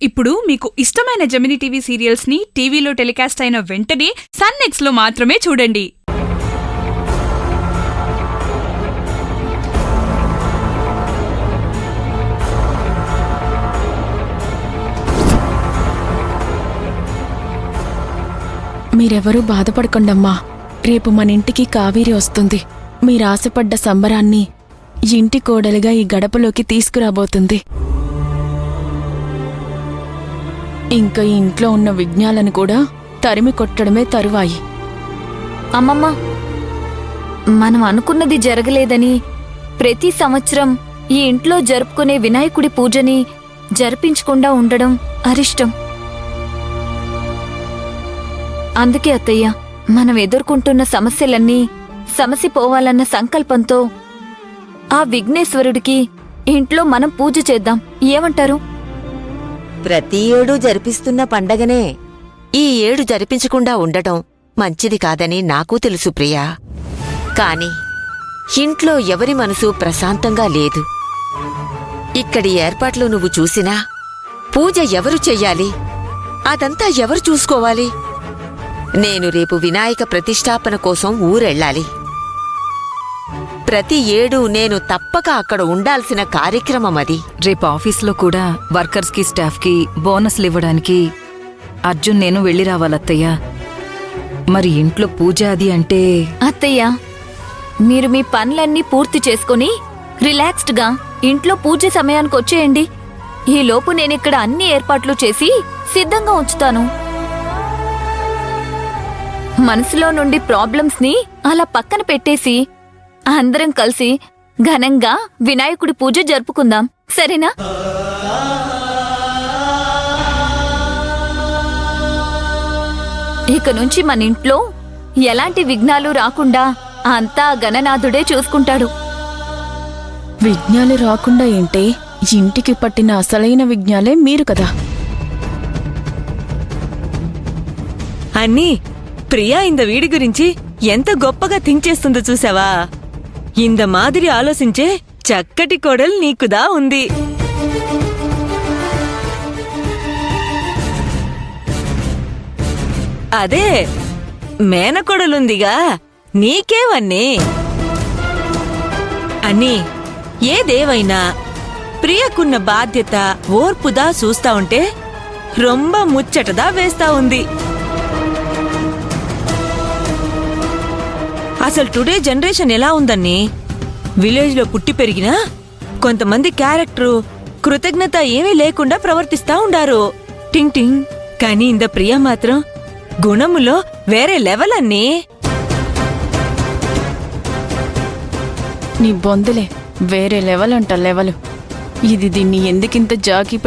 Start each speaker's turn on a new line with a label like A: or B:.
A: ఇప్పుడు మీకు ఇష్టమైన జెమినీ టీవీ సీరియల్స్ ని టీవీలో టెలికాస్ట్ అయిన వెంటనే సన్ నెక్స్ట్ లో మాత్రమే చూడండి.
B: మీరెవరూ బాధపడకండమ్మా. రేపు మన ఇంటికి కావేరి వస్తుంది. మీరాశపడ్డ సంబరాన్ని ఇంటి కోడలిగా ఈ గడపలోకి తీసుకురాబోతుంది. ఇంకా ఈ ఇంట్లో ఉన్న విఘ్నాలను కూడా తరిమి కొట్టడమే తరువాయి.
C: అమ్మమ్మ, మనం అనుకున్నది జరగలేదని ప్రతి సంవత్సరం ఈ ఇంట్లో జరుపుకునే వినాయకుడి పూజని జరిపించకుండా ఉండడం అరిష్టం. అందుకే అత్తయ్య, మనం ఎదుర్కొంటున్న సమస్యలన్నీ సమసిపోవాలన్న సంకల్పంతో ఆ విఘ్నేశ్వరుడికి ఇంట్లో మనం పూజ చేద్దాం. ఏమంటారు?
D: ప్రతి ఏడూ జరిపిస్తున్న పండగనే ఈ ఏడు జరిపించకుండా ఉండటం మంచిది కాదని నాకూ తెలుసు ప్రియా. కాని ఇంట్లో ఎవరి మనసు ప్రశాంతంగా లేదు. ఇక్కడి ఏర్పాట్లు నువ్వు చూసినా పూజ ఎవరు చెయ్యాలి? అదంతా ఎవరు చూసుకోవాలి? నేను రేపు వినాయక ప్రతిష్ఠాపన కోసం ఊరెళ్ళాలి. ప్రతి ఏడూ నేను తప్పక అక్కడ ఉండాల్సిన కార్యక్రమం అది.
E: రేపు ఆఫీస్లో కూడా వర్కర్స్కి స్టాఫ్కి బోనస్లు ఇవ్వడానికి అర్జున్ నేను వెళ్ళి రావాలత్తయ్య. మరి ఇంట్లో పూజ అది అంటే
C: అత్తయ్య, మీరు మీ పనులన్నీ పూర్తి చేసుకుని రిలాక్స్డ్గా ఇంట్లో పూజ సమయానికి వచ్చేయండి. ఈలోపు నేనిక్కడ అన్ని ఏర్పాట్లు చేసి సిద్ధంగా ఉంచుతాను. మనసులో నుండి ప్రాబ్లమ్స్ ని అలా పక్కన పెట్టేసి అందరం కలిసి ఘనంగా వినాయకుడి పూజ జరుపుకుందాం, సరేనా? ఇక నుంచి మన ఇంట్లో ఎలాంటి విఘ్నాలు రాకుండా అంతా గణనాథుడే చూసుకుంటాడు.
B: విఘ్నాలు రాకుండా ఏంటే? ఇంటికి పట్టిన అసలైన విఘ్నాలే మీరు కదా.
F: అన్నీ ప్రియా ఇంద వీడి గురించి ఎంత గొప్పగా థింక్ చేస్తుందో చూసావా? ఇంద మాదిరి ఆలోచించే చక్కటి కోడలు నీకుదా ఉంది. అదే మేనకోడలుందిగా నీకేవన్నీ. అన్నీ ఏదేవైనా ప్రియకున్న బాధ్యత ఓర్పుదా చూస్తా ఉంటే రొంబ ముచ్చటదా వేస్తా ఉంది. అసలు టుడే జనరేషన్ ఎలా ఉందన్నీ? విలేజ్లో పుట్టి పెరిగినా కొంతమంది క్యారెక్టరు కృతజ్ఞత ఏమీ లేకుండా ప్రవర్తిస్తా ఉండారు. టింగ్ టింగ్. కానీ ఇంద ప్రియ మాత్రం గుణములో వేరే లెవెల్ అన్నీ.
B: నీ బొందులే వేరే లెవెల్ అంట లెవెల్. ఇది దీన్ని ఎందుకింత జాకి